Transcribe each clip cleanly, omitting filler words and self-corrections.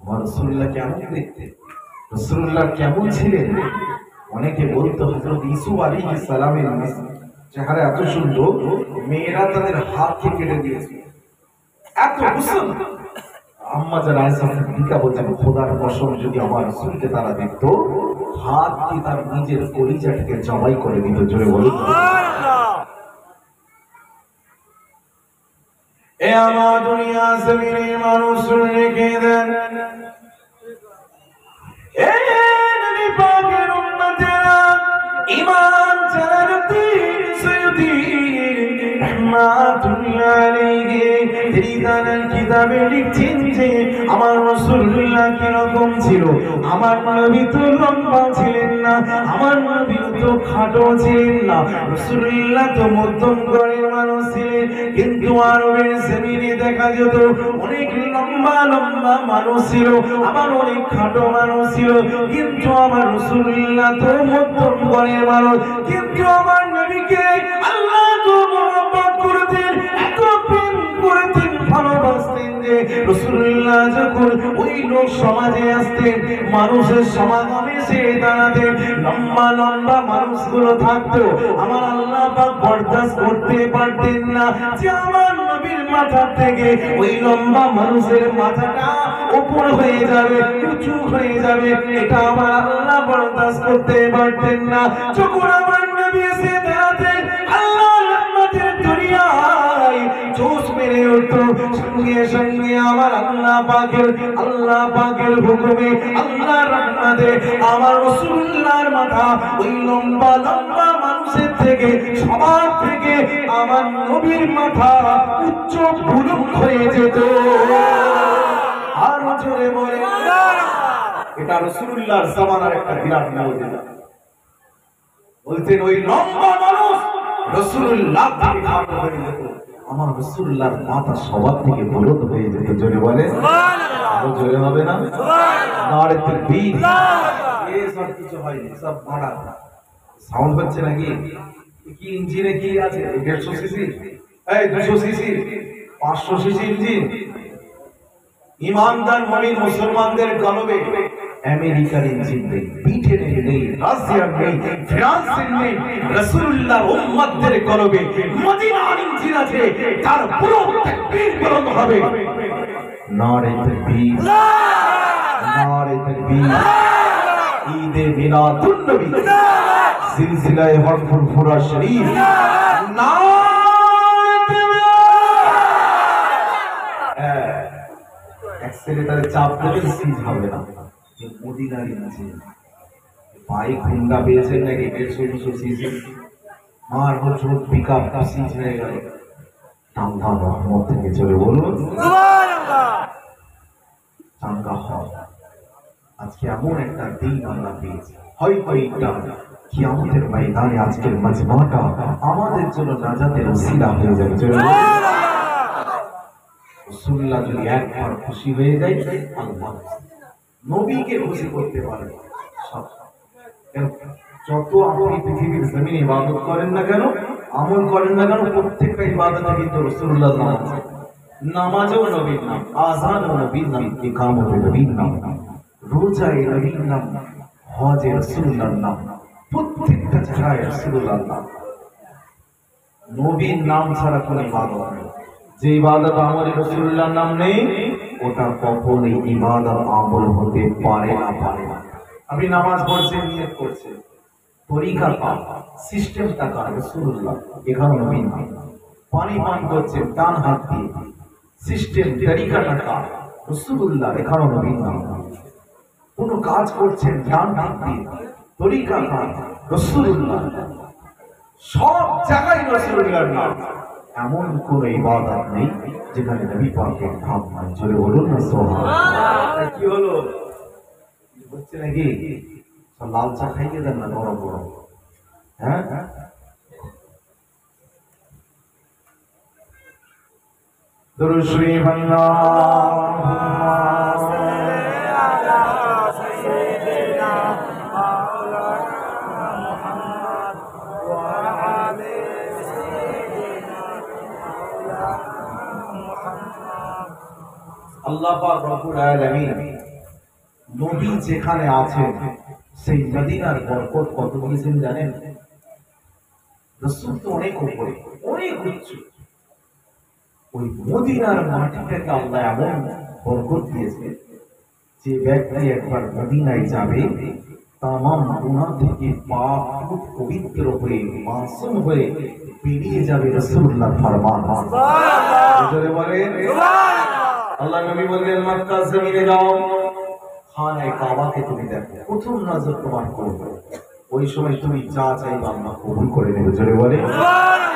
আমার রাসূলুল্লাহ কেমন দেখতে, রাসূলুল্লাহ কেমন ছিলেন? অনেকে বলতো হযরত ইউসুফ আলাইহিস সালামের চেহারা এত সুন্দর, মেয়েরা তাদের হাতকে কেটে দিয়েছে, এত হুসন। আম্মা যারা আয়েশা সিদ্দিকা বলতেন, খোদার কসম যদি আমার রাসূলকে তারা দেখতো, হাত দিয়ে তার নিজের কলিজাটাকে জবাই করে দিত। জোরে বলুন সুবহানাল্লাহ। এ আমার দুনিয়া জমিনের মানুষ রেখে দেন, এ নবী পাকের উম্মতেরা, ঈমান চালাতে সৈয়দি রাহমাতুল্লাহ আলাইহি তিনি তার কিতাবে লিখছেন যে আমার রাসূলুল্লাহ কিরকম ছিল। আমার নবী তো লম্বা ছিলেন না, আমার নবী তো খাটো ছিলেন না, রাসূলুল্লাহ তো মধ্যম গড়ের মানুষ ছিলেন। কিন্তু আরবের জমিনে দেখা যেত অনেক লম্বা লম্বা মানুষ ছিল, আবার অনেক খাটো মানুষ ছিল, কিন্তু আমার রাসূলুল্লাহ তো মধ্যম গড়ের মানুষ। কিন্তু আমার নবীকে আল্লাহ তো মহব্বত করতেন, এত প্রেম করতেন, ভালোবাসতেন যে রাসূলুল্লাহ যখন ওই লোক সমাজে আসতেন, মানুষের সমাগমে সে দাঁড়াতেন, লম্বা লম্বা মানুষগুলো থাকতো, আমার আল্লাহ পাক বরদাস্ত করতে পারতেন না যে আমার নবীর মাথা থেকে ওই লম্বা মানুষের মাথাটা উপর হয়ে যাবে, উঁচু হয়ে যাবে, এটা আমার আল্লাহ বরদাস্ত করতে পারতেন না। যখন আমার নবী এসে দাঁড়াতেন, আল্লাহ রহমতের দুনিয়ায় জোশ মেরে উঠতো, সঙ্গে সঙ্গে আমার আল্লাহ পাকের হুকুমে, আল্লাহ রহমতে আমার রাসূলুল্লাহর মাথা ওই লম্বা লম্বা মানুষের থেকে, সবার থেকে আমার নবীর মাথা উচ্চ বুলুক হয়ে যেত। আর জোরে বলে এটা রাসূলুল্লাহর জামানার একটা বিরাট মুজিজা। বলতেন ওই লম্বা মানুষ রাসূলুল্লাহ থেকে খাটো হয়ে যেত, আমার রাসূলুল্লাহর মাথা সবার থেকে বুলুক হয়ে যেত। জোরে বলে সুবহানাল্লাহ। আরো জোরে হবে না সুবহানাল্লাহ? নারে তাকবীর। এই সব কিছু হয়নি, সব মারা সাউন্ড হচ্ছে নাকি? কি ইঞ্জিনে কি আছে? 150 সিসি, এই 200 সিসি, 500 সিসি ইঞ্জিন। ইমানদার মুমিন মুসলমানদের কলবে আমেরিকার ইঞ্জিন নেই, ব্রিটেনের নেই, রাশিয়ার নেই, ফ্রান্সের নেই, রাসূলুল্লাহ উম্মতদের কলবে মদিনার ইঞ্জিন আছে। তার পুরো তাকবীর বুলন্দ হবে, নারে তাকবীর, নারে তাকবীর। ঈদে মিলাদুন নবী, সিলসিলায়ে হরফুল ফুরা শরীফ, অ্যাক্সেলেটারে চাপ দেবেন, সিজ হবে না। মদিনার ইঞ্জিন, বাইক হুন্ডা পেয়েছেন নাকি 150-200 সিসি, আর হচ্ছে পিকআপ সিজ হয়ে গেল। আল্লাহ রহমত থেকে চলে বলুন সুবহানাল্লাহ। চাঙ্গা হও, আজকে এমন একটা দিন আমরা পেয়েছি, হয়তো এইটা কিয়ামতের ময়দানে আজকের মাজমাটা আমাদের জন্য নাজাতের ওসিলা হয়ে যাবে। সুবহানাল্লাহ। রাসূলুল্লাহ যদি একবার খুশি হয়ে যায়, আল্লাহ নবীকে খুশি করতে পারে সব। যত আপনি পৃথিবীর জমিনে ইবাদত করেন না কেন, আমল করেন না কেন, প্রত্যেকটা ইবাদতে কিন্তু রাসূলুল্লাহর নাম আছে। নামাজও নবীর নাম, আযানও নবীর নাম, ইকামতও নবীর নাম, রোজায় নবীর নাম, হজে রাসূলুল্লাহর নাম, প্রত্যেকটা জায়গায় রাসূলুল্লাহর নাম। নবীর নাম ছাড়া কোনো ইবাদত নেই। যে ইবাদত আমলে রাসূলুল্লাহর নাম নেই, ওটা কখনোই ইবাদত আমল হতে পারে না। আপনি নামাজ পড়ছেন, নিয়ত করছেন, তরিকা পান, সিস্টেমটা কার? রাসূলুল্লাহ, এখানে নবীর নাম। পানি পান করছেন ডান হাত দিয়ে, সিস্টেম তরিকাটা কার? রাসূলুল্লাহ, এখানে নবীর নাম। কোন কাজ করছেন ডান হাত দিয়ে, তরিকা কার? রাসূলুল্লাহ। সব জায়গায় রাসূলুল্লাহর নাম। এমন কোন ইবাদত নেই যেখানে নবী পাকের নাম নাই। জোরে বলুন না সুবহানাল্লাহ। কি হলো হচ্ছে নাকি? সব লাল চা খাইয়ে দেন না গরম গরম, হ্যাঁ? দুরূদ শরীফ আল্লাহুম্মা সাল্লি আলা সাইয়্যিদিনা মাওলানা মুহাম্মদ ওয়া আলি সাইয়্যিদিনা মাওলানা মুহাম্মদ। আল্লাহ পাক রব্বুল আলামিন নবী যেখানে আছেন সেই মদিনার বরকত কত দিয়েছেন জানেন? রাসূল তো অনেক উপরে, অনেক উচ্চ। ওই মদিনার মাটিটাকে আল্লাহ এমন বরকত দিয়েছে যে ব্যক্তি একবার মদিনায় যাবে তামাম গুনাহ থেকে পাক পবিত্র হয়ে মাসুম হয়ে বেরিয়ে যাবে। রাসূলুল্লাহ ফরমান, সুবহানাল্লাহ, জোরে বলেন সুবহানাল্লাহ। আল্লাহ নবী বললেন মক্কা জমিনে যাও, খানায়ে কাবাকে তুমি দেখো, প্রথম নজর তোমার করবে, ওই সময় তুমি যা চাইবে আল্লাহ কবুল করে নেবে। জোরে বলে সুবহানাল্লাহ।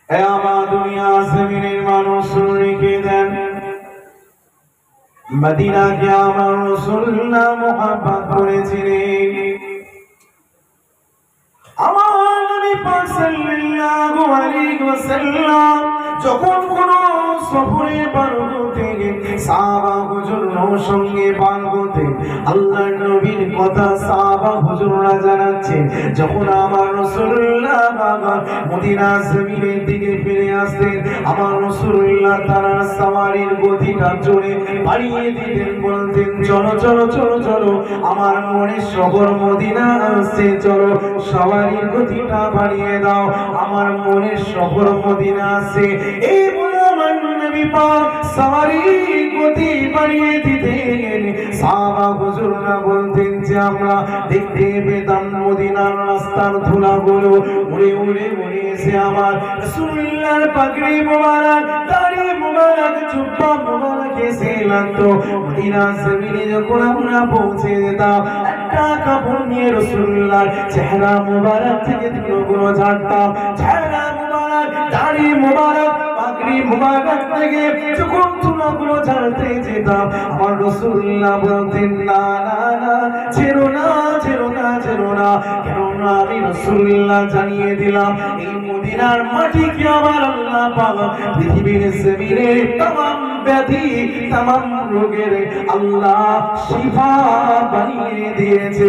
এ আমার দুনিয়া জমিনের মানুষ রেখে দেন, মদিনাকে আমার রাসূলুল্লাহ মুহাব্বত করেছিলেন। আমার নবী পাক সাল্লাল্লাহু আলাইহি ওয়াসাল্লাম যখন কোন সফরে পার হতেন, সাহাবা হুজুরদের সঙ্গে পার হতেন, আল্লাহর নবীর কথা সাহাবা হুজুররা জানাচ্ছেন। যখন আমার রাসূলুল্লাহ বাবা মদিনা জমিনের দিকে ফিরে আসতেন, আমার রাসূলুল্লাহ তার সাওয়ারির গতিটা জোরে বাড়িয়ে দিতেন, বলতেন চলো চলো চলো চলো, আমার মনের শহর মদিনা আসছে, চলো সাওয়ারির গতিটা বাড়িয়ে দাও, আমার মনের শহর মদিনা আসছে। এই বলে আমার নবী পাক সাওয়ারির গতি বাড়িয়ে দিতেন। সাহাবা হুজুররা বলতেন যে আমরা দেখতে পেতাম মদিনার রাস্তার ধুলাগুলো উড়ে উড়ে উড়ে এসে আমার রাসূলুল্লাহর পাগড়ি মোবারক, দাড়ি মোবারক, জুব্বা মোবারক এসে লাগতো। মদিনা জমিনে যখন আমরা পৌঁছে যেতাম, একটা কাপড় নিয়ে রাসূলুল্লাহর চেহারা মোবারক থেকে ধুলোগুলো ঝাড়তাম, চেহারা মোবারক, দাড়ি মোবারক, পাগড়ি মোবারক থেকে যখন ধুলোগুলো ঝাড়তে যেতাম, আমার রাসূলুল্লাহ বলতেন না না না, ছেড়ো না ছেড়ো না ছেড়ো না, কেননা আমি রাসূলুল্লাহ জানিয়ে দিলাম এই মদিনার মাটিকে আমার আল্লাহ পাক পৃথিবীর জমিনে तमाम ব্যাধি तमाम রোগের আল্লাহ শিফা বানিয়ে দিয়েছে।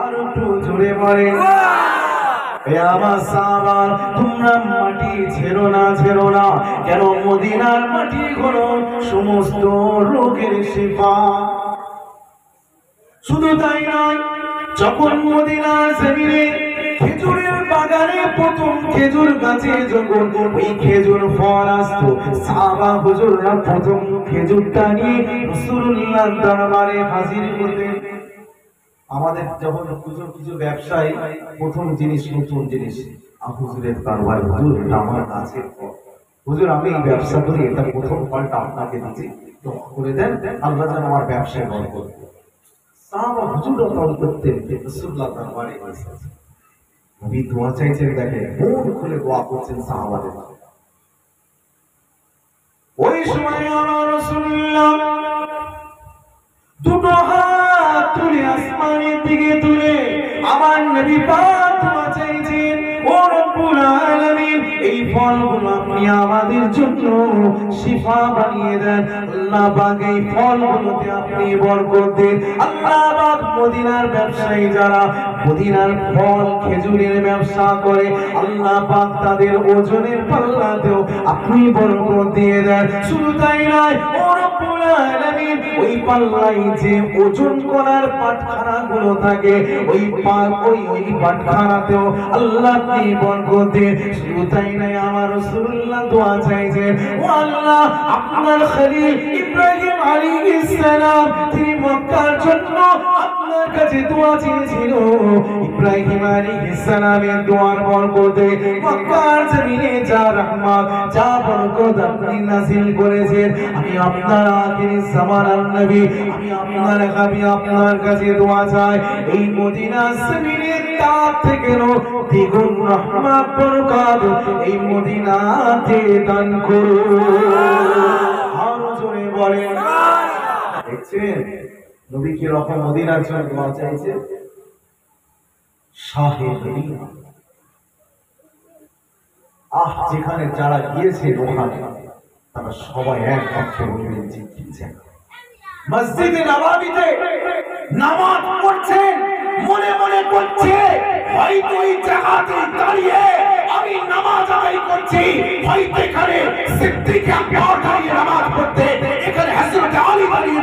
আর একটু জোরে বলেন এ আমার সাহাবা, তোমরা মাটি ছেড়ো না ছেড়ো না, কেন মদিনার মাটি হলো সমস্ত রোগের শিফা। শুধু তাই নয়, যখন মদিনার জমিনে খেজুরের বাগানে প্রথম খেজুর গাছে যখন ওই খেজুর ফল আসতো, সাহাবা হুজুররা প্রথম খেজুরটা নিয়ে রাসূলুল্লাহর দরবারে হাজির করতেন। আমাদের যখন কিছু ব্যবসায়ী প্রথম জিনিস নতুন জিনিস হুজুরের দরবারে, হুজুর এটা আমার কাছে, হুজুর আমি এই ব্যবসা করি, এটা প্রথম ফলটা আপনাকে দিচ্ছি, তো করে দেন, আল্লাহ যেন আমার ব্যবসায় বরকত দেয়। সাহাবা হুজুররা তওবা করতেন, রাসূলুল্লাহ দরবারে এসে নবী দোয়া চাইছেন, দেখেন মন খুলে দোয়া করছেন সাহাবাদের। ওই সময় আমার রাসূলুল্লাহ দুটো হাত তুলে আসমানের দিকে তুলে আমার নবী পাক দোয়া চাইছেন, ও রব্বুল আলামিন এই ফলগুলো আপনি আমাদের জন্য শিফা বানিয়ে দেন, আল্লাহ পাক এই ফলগুলোতে আপনি বরকত দিন। আল্লাহ পাক মদিনার ব্যবসায়ী যারা মদিনার ফল খেজুরের ব্যবসা করে, আল্লাহ পাক তাদের ওজনের পাল্লাতেও আপনি বরকত দিয়ে দেন। শুধু তাই নয়, ও রব্বুল আলামিন ওই পাল্লাই যে ওজন করার পাটখানাগুলো থাকে, ওই পাটখানাতেও আল্লাহ আপনি বরকত দিন। শুধু তাই নয়, আমার রাসূলুল্লাহ দোয়া চাইছেন, ও আল্লাহ আপনার খলিল ইব্রাহিম আলাইহিস সালাম তিনি মক্কার জন্য আপনার কাছে দোয়া চেয়েছিল, ইব্রাহিম আলাইহিস সালামের দোয়ার বরকতে মক্কার জমিনে যা রহমত যা বরকত আপনি নাযিল করেছেন, আমি আপনার আখিরি জামানার নবী, আমি আপনার কাছে দোয়া চাই এই মদিনা জমিনে তার থেকে দ্বিগুণ রহমত বরকত এই মদিনাতে দান করুন। আর জোরে বলেন, দেখছেন নবী কি রকম মদিনার জন্য দোয়া চাইছে। শাহে মদিনা, যেখানে যারা গিয়েছে ওখানে তারা সবাই এক পক্ষে বললেন জিজ্ঞেস মসজিদে নববীতে নামাজ পড়ছেন, মনে মনে করছে হয়তো এই জায়গাতে দাঁড়িয়ে আমি নামাজ আদায় করছি, হয়তো এখানে সিদ্দিক আকবর দাঁড়িয়ে নামাজ পড়তে, এখানে হযরত আলী দাঁড়িয়ে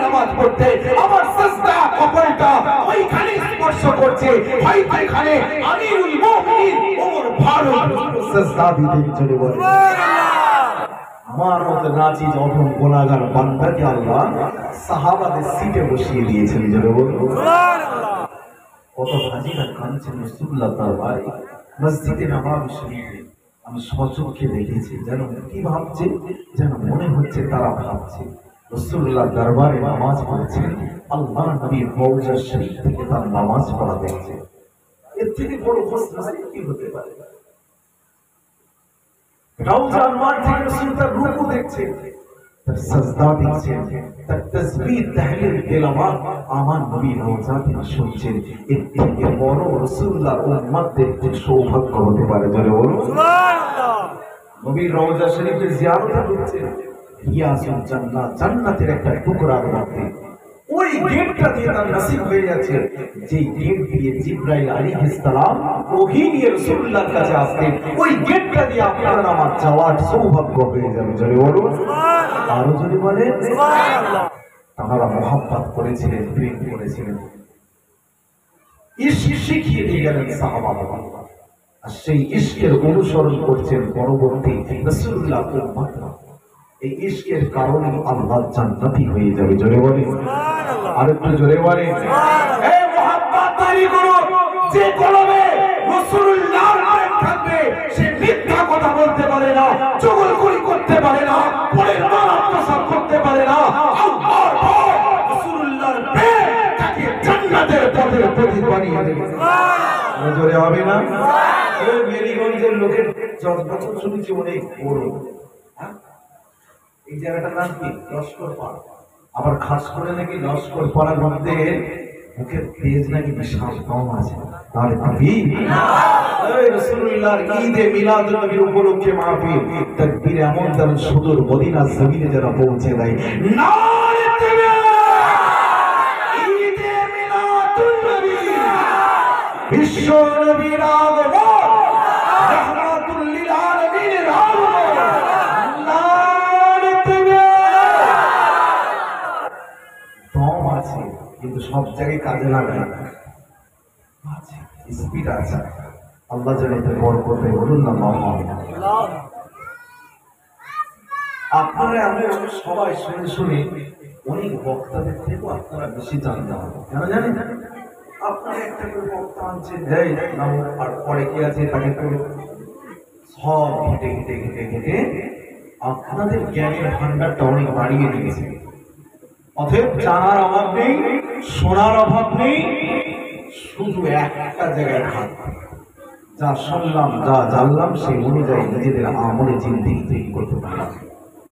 ফাইট এখানে আমিরুল মুমিনিন ওমর ফারুক সাজদা দিতে চলে বলে আমার মতো নাচি যখন গুনাহগার বান্দাকে আল্লাহ সাহাবাদের সিটে বসিয়ে দিয়েছেন জোরে বলুন সুবহানাল্লাহ। কত হাজিরা কাঁদছেন রাসূলুল্লাহ দরবারে মসজিদে নববী শরীফে আমি সচক্ষে দেখেছি যেন কি ভাবছে যেন মনে হচ্ছে তারা ভাবছে রাসূলুল্লাহ দরবারে নামাজ পড়ছেন আল্লাহ নবীর রওজা শরীফ থেকে তার নামাজ পড়া দেখছে এর থেকে বড় খুশি কি হতে পারে রওজার মাঠ থেকে রাসূল তার রূপও দেখছেন তার সাজদা দেখছেন তার তাসবিহ তাহলিল তেলাওয়াত আমার নবীর রওজা থেকে শুনছেন এর থেকে বড় রাসূলুল্লাহর উম্মতদের সৌভাগ্য হতে পারে জোরে বলুন সুবহানাল্লাহ। নবীর রওজা শরীফের জিয়ারত করছেন রিয়াজুল জান্নাত জান্নাতের একটা টুকরার মধ্যে ওই গেটটা দিয়ে তার নসিব হয়ে যাচ্ছে যে গেট দিয়ে জিবরাইল আলাইহিস সালাম ওহী নিয়ে রাসূলুল্লাহর কাছে আসতেন ওই গেটটা দিয়ে আপনার আমার যাওয়ার সৌভাগ্য হয়ে যাবে জোরে বলুন সুবহানাল্লাহ। আরো জোরে বলেন সুবহানাল্লাহ। তারা মহব্বত করেছিলেন প্রেম করেছিলেন ইশক শিখিয়ে দিয়ে গেলেন সাহাবারা আর সেই ইশকের অনুসরণ করছেন পরবর্তী রাসূলুল্লাহর উম্মতরা এই ইশকের কারণে আল্লাহ জান্নাতি হয়ে যাবে জোরে বলেন সুবহানাল্লাহ। আর একটু জোরে বলেন সুবহানাল্লাহ। এই মহব্বত তৈরি করো যে কলবে রাসূলুল্লাহর প্রেম থাকবে সে মিথ্যা কথা বলতে পারে না চগলখড়ি করতে পারে না পরের মান আত্মসাৎ করতে পারে না আল্লাহর ভয় রাসূলুল্লাহর প্রেম তাকে জান্নাতের পথের প্রতীক বানিয়ে দেবে সুবহানাল্লাহ। জোরে হবে না সুবহানাল্লাহ। এই মেরিগঞ্জের লোকের যত শুনেছি অনেক বড় এই জায়গাটার নাম কি লস্কর পাড়া আবার খাস করে নাকি লস্কর পাড়ার মধ্যে মুখের তেজ নাকি বিশাল কম আছে তাহলে তাকবীর এই রাসূলুল্লাহর ঈদে মিলাদুন নবীর উপলক্ষে মাহফিল তাকবীর এমন তার সুদূর মদিনা জমিনে যারা পৌঁছে দেয় নারে তাকবীর ঈদে মিলাদুন নবী বিশ্ব নবীর আগমন রাহমাতুল লিল আলামিনের আগমন কিন্তু সব জায়গায় কাজে লাগায় আছে স্পিড আছে আল্লাহ জানে এতে বরকত দেয় বলুন না আল্লাহ। আপনারা আমি সবাই শুনে শুনে অনেক বক্তাদের থেকেও আপনারা বেশি জানতে হবে কেন জানেন আপনারা একটা করে বক্তা আনছেন যাই আর পরে কি আছে তাকে করে সব ঘেটে ঘেটে ঘেটে ঘেটে আপনাদের জ্ঞানের ভান্ডারটা অনেক বাড়িয়ে দিয়েছে অতএব জানার অভাব নেই শোনার অভাব নেই শুধু একটা জায়গায় থাকবে যা শুনলাম যা জানলাম সেই অনুযায়ী নিজেদের আমলে জিন্দেগি তৈরি করতে পারলাম